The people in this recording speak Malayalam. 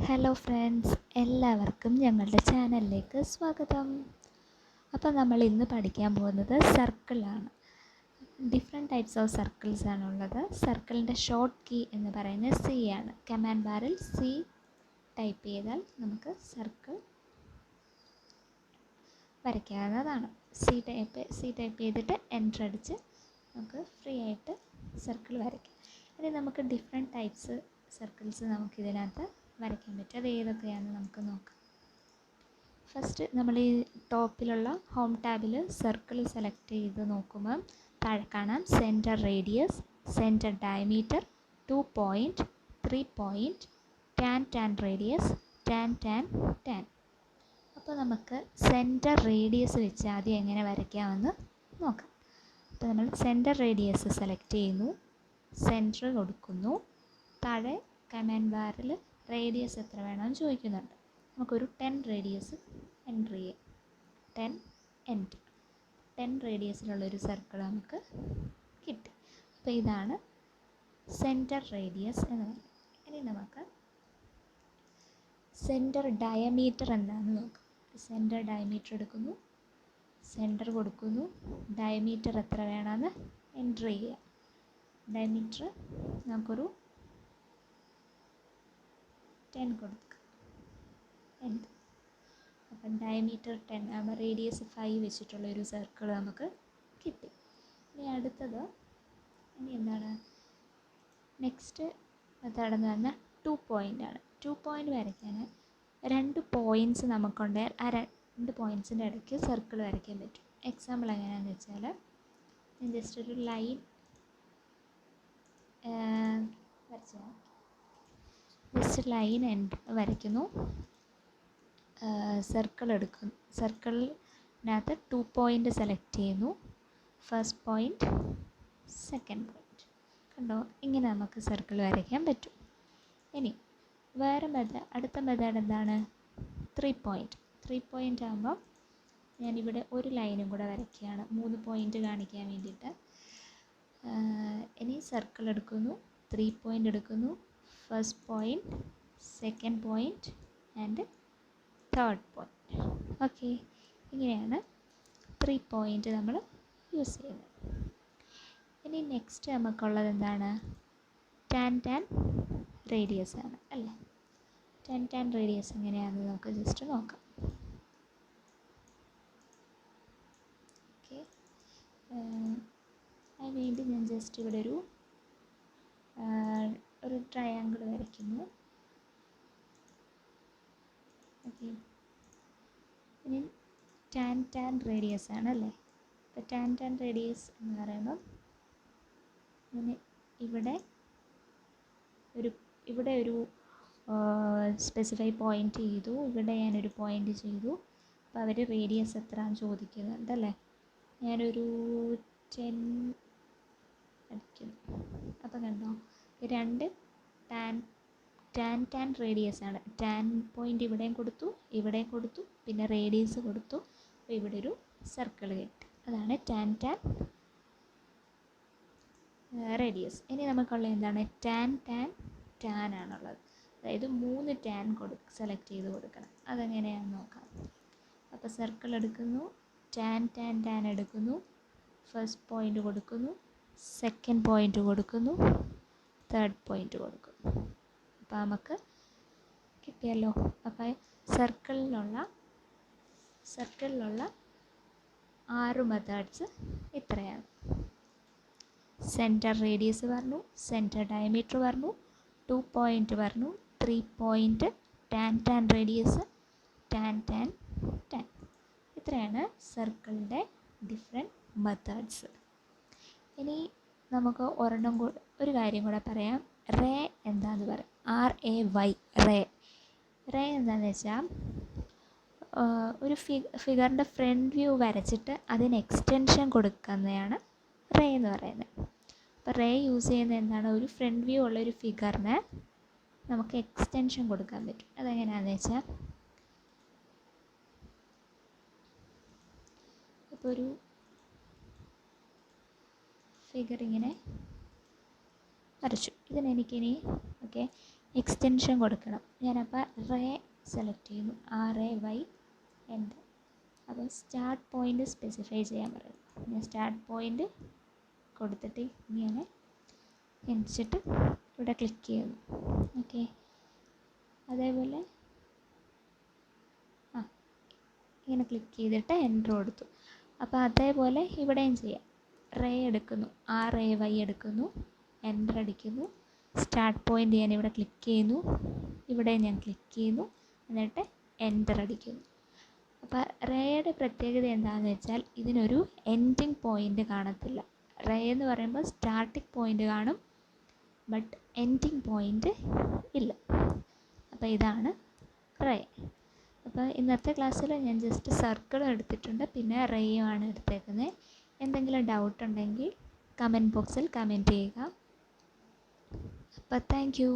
ഹലോ ഫ്രണ്ട്സ്, എല്ലാവർക്കും ഞങ്ങളുടെ ചാനലിലേക്ക് സ്വാഗതം. അപ്പോൾ നമ്മൾ ഇന്ന് പഠിക്കാൻ പോകുന്നത് സർക്കിളാണ്. ഡിഫറെൻറ്റ് ടൈപ്സ് ഓഫ് സർക്കിൾസ് ആണുള്ളത്. സർക്കിളിൻ്റെ ഷോർട്ട് കീ എന്ന് പറയുന്നത് സി ആണ്. കമാൻഡ് ബാറിൽ സി ടൈപ്പ് ചെയ്താൽ നമുക്ക് സർക്കിൾ വരയ്ക്കാവുന്നതാണ്. സി ടൈപ്പ് ചെയ്തിട്ട് എൻ്റർ അടിച്ച് നമുക്ക് ഫ്രീ ആയിട്ട് സർക്കിൾ വരയ്ക്കാം. ഇനി നമുക്ക് ഡിഫറെൻറ്റ് ടൈപ്സ് സർക്കിൾസ് നമുക്കിതിനകത്ത് വരയ്ക്കാൻ പറ്റും. അത് ഏതൊക്കെയാണെന്ന് നമുക്ക് നോക്കാം. ഫസ്റ്റ് നമ്മൾ ഈ ടോപ്പിലുള്ള ഹോം ടാബിൽ സർക്കിൾ സെലക്ട് ചെയ്ത് നോക്കുമ്പോൾ താഴെ കാണാം centre radius, centre diameter, 2 point, 3 point, tan radius, tan. അപ്പോൾ നമുക്ക് സെൻറ്റർ റേഡിയസ് വെച്ച് ആദ്യം എങ്ങനെ വരയ്ക്കാമെന്ന് നോക്കാം. അപ്പോൾ നമ്മൾ സെൻറ്റർ റേഡിയസ് സെലക്ട് ചെയ്യുന്നു, സെൻറ്റർ കൊടുക്കുന്നു. താഴെ കമാൻഡ് ബാറിൽ റേഡിയസ് എത്ര വേണമെന്ന് ചോദിക്കുന്നുണ്ട്. നമുക്കൊരു 10 റേഡിയസ് എൻ്റർ ചെയ്യാം. 10 എൻ്റർ. 10 റേഡിയസിലുള്ളൊരു സർക്കിൾ നമുക്ക് കിട്ടി. അപ്പോൾ ഇതാണ് സെൻറ്റർ റേഡിയസ് എന്ന് പറയുന്നത്. ഇനി നമുക്ക് സെൻറ്റർ ഡയമീറ്റർ എന്താണെന്ന് നോക്കാം. സെൻറ്റർ ഡയമീറ്റർ എടുക്കുന്നു, സെൻറ്റർ കൊടുക്കുന്നു, ഡയമീറ്റർ എത്ര വേണമെന്ന് എൻ്റർ ചെയ്യുക. ഡയമീറ്റർ നമുക്കൊരു 10 കൊടുക്കുക. എൻ്റർ. അപ്പം ഡയമീറ്റർ 10 ആകുമ്പോൾ റേഡിയസ് 5 വെച്ചിട്ടുള്ളൊരു സർക്കിൾ നമുക്ക് കിട്ടി. ഇനി അടുത്തത് എന്താണ്, നെക്സ്റ്റ് മെത്തേഡെന്ന് പറഞ്ഞാൽ 2 പോയിൻ്റ് ആണ്. 2 പോയിൻ്റ് വരയ്ക്കാൻ 2 പോയിൻറ്റ്സ് നമുക്കുണ്ടെങ്കിൽ ആ 2 പോയിൻറ്റ്സിൻ്റെ ഇടയ്ക്ക് സർക്കിൾ വരയ്ക്കാൻ പറ്റും. എക്സാമ്പിൾ എങ്ങനെയാണെന്ന് വെച്ചാൽ ഞാൻ ജസ്റ്റ് ഒരു ലൈൻ വരച്ചാൽ ജസ്റ്റ് ലൈൻ വരയ്ക്കുന്നു, സർക്കിൾ എടുക്കുന്നു. സർക്കിളിനകത്ത് 2 പോയിൻ്റ് സെലക്ട് ചെയ്യുന്നു, ഫസ്റ്റ് പോയിൻ്റ്, സെക്കൻഡ് പോയിൻ്റ്. കണ്ടോ, ഇങ്ങനെ നമുക്ക് സർക്കിൾ വരയ്ക്കാൻ പറ്റും. ഇനി വേറെ അടുത്ത മെത്തേഡ് എന്താണ്, 3 പോയിൻ്റ്. 3 പോയിൻ്റ് ആകുമ്പോൾ ഞാനിവിടെ ഒരു ലൈനും കൂടെ വരയ്ക്കുകയാണ്, 3 പോയിൻ്റ് കാണിക്കാൻ വേണ്ടിയിട്ട്. ഇനി സർക്കിൾ എടുക്കുന്നു, 3 പോയിൻ്റ് എടുക്കുന്നു, first point, second point and third point. Okay, ഇങ്ങനെയാണ് 3 പോയിൻ്റ് നമ്മൾ യൂസ് ചെയ്യുന്നത്. ഇനി നെക്സ്റ്റ് നമുക്കുള്ളത് എന്താണ്, ടാൻ റേഡിയസ് ആണ് അല്ലേ. ടാൻ റേഡിയസ് എങ്ങനെയാണെന്ന് നമുക്ക് ജസ്റ്റ് നോക്കാം. ഓക്കെ, അതിനുവേണ്ടി ഞാൻ ജസ്റ്റ് ഇവിടെ ഒരു ട്രയാങ്കിൾ വരയ്ക്കുന്നു. ഓക്കെ, ഇനി ടാൻ റേഡിയസ് ആണ് അല്ലേ. അപ്പോൾ ടാൻ റേഡിയസ് എന്ന് പറയുമ്പം ഞാൻ ഇവിടെ ഒരു സ്പെസിഫൈ പോയിൻ്റ് ചെയ്തു, ഇവിടെ ഞാനൊരു പോയിൻ്റ് ചെയ്തു. അപ്പോൾ അവർ റേഡിയസ് എത്രയാണെന്ന് ചോദിക്കുന്നുണ്ട് അല്ലേ. ഞാനൊരു 10 അടിക്കുന്നു. അപ്പോൾ കണ്ടോ, 2 ടാൻ റേഡിയസ് ആണ്. ടാൻ പോയിൻ്റ് ഇവിടെയും കൊടുത്തു, പിന്നെ റേഡിയസ് കൊടുത്തു. അപ്പോൾ ഇവിടെ ഒരു സർക്കിൾ കിട്ടി. അതാണ് ടാൻ റേഡിയസ്. ഇനി നമുക്കുള്ള എന്താണ്, ടാൻ ആണുള്ളത്. അതായത് 3 ടാൻ സെലക്ട് ചെയ്ത് കൊടുക്കണം. അതെങ്ങനെയാണെന്ന് നോക്കാം. അപ്പോൾ സർക്കിൾ എടുക്കുന്നു, ടാൻ എടുക്കുന്നു, ഫസ്റ്റ് പോയിൻ്റ് കൊടുക്കുന്നു, സെക്കൻഡ് പോയിൻ്റ് കൊടുക്കുന്നു, തേർഡ് പോയിൻ്റ് കൊടുക്കുന്നു. അപ്പോൾ നമുക്ക് കിട്ടിയല്ലോ. അപ്പോൾ സർക്കിളിലുള്ള 6 മെത്തേഡ്സ് ഇത്രയാണ്. സെൻറ്റർ റേഡിയസ് പറഞ്ഞു, സെൻറ്റർ ഡയമീറ്റർ പറഞ്ഞു, 2 പോയിൻ്റ് പറഞ്ഞു, 3 പോയിൻ്റ്, ടാൻ റേഡിയസ്, ടാൻ. ഇത്രയാണ് സർക്കിളിൻ്റെ ഡിഫറെൻറ്റ് മെത്തേഡ്സ്. ഇനി നമുക്ക് ഒരു കാര്യം കൂടെ പറയാം. റേ എന്താണെന്ന് പറയാം. RAY, റേ എന്താണെന്ന് വെച്ചാൽ ഒരു ഫിഗറിൻ്റെ ഫ്രണ്ട് വ്യൂ വരച്ചിട്ട് അതിന് എക്സ്റ്റൻഷൻ കൊടുക്കുന്നതാണ് റേ എന്ന് പറയുന്നത്. അപ്പോൾ റേ യൂസ് ചെയ്യുന്നത് എന്താണ്, ഒരു ഫ്രണ്ട് വ്യൂ ഉള്ളൊരു ഫിഗറിന് നമുക്ക് എക്സ്റ്റൻഷൻ കൊടുക്കാൻ പറ്റും. അതെങ്ങനെയാണെന്ന് വെച്ചാൽ ഇപ്പോൾ ഒരു ഫിഗർ ഇങ്ങനെ വരച്ചു. ഇതിനെനിക്കിനി എക്സ്റ്റൻഷൻ കൊടുക്കണം. ഞാനപ്പോൾ റേ സെലക്ട് ചെയ്യുന്നു, RAY എൻ്റർ. അപ്പോൾ സ്റ്റാർട്ട് പോയിൻ്റ് സ്പെസിഫൈ ചെയ്യാൻ പറയുന്നു. ഞാൻ സ്റ്റാർട്ട് പോയിൻ്റ് കൊടുത്തിട്ട് ഇങ്ങനെ എണിച്ചിട്ട് ഇവിടെ ക്ലിക്ക് ചെയ്യുന്നു. ഓക്കെ, അതേപോലെ ഇങ്ങനെ ക്ലിക്ക് ചെയ്തിട്ട് എൻ്റർ കൊടുത്തു. അപ്പോൾ അതേപോലെ ഇവിടെയും ചെയ്യാം. റേ എടുക്കുന്നു, RAY എടുക്കുന്നു, എൻ്റർ അടിക്കുന്നു. സ്റ്റാർട്ട് പോയിൻ്റ് ഞാൻ ഇവിടെ ക്ലിക്ക് ചെയ്യുന്നു, ഇവിടെ ഞാൻ ക്ലിക്ക് ചെയ്യുന്നു, എന്നിട്ട് എൻ്റർ അടിക്കുന്നു. അപ്പോൾ റേയുടെ പ്രത്യേകത എന്താണെന്ന് വെച്ചാൽ ഇതിനൊരു എൻഡിങ് പോയിൻ്റ് കാണത്തില്ല. റേ എന്ന് പറയുമ്പോൾ സ്റ്റാർട്ടിങ് പോയിൻ്റ് കാണും, ബട്ട് എൻഡിങ് പോയിൻ്റ് ഇല്ല. അപ്പോൾ ഇതാണ് റേ. അപ്പോൾ ഇന്നത്തെ ക്ലാസ്സിൽ ഞാൻ ജസ്റ്റ് സർക്കിൾ എടുത്തിട്ടുണ്ട്, പിന്നെ റേയുമാണ് എടുത്തേക്കുന്നത്. എന്തെങ്കിലും ഡൗട്ട് ഉണ്ടെങ്കിൽ കമൻറ്റ് ബോക്സിൽ കമൻറ്റ് ചെയ്യുക. അപ്പോൾ താങ്ക് യു.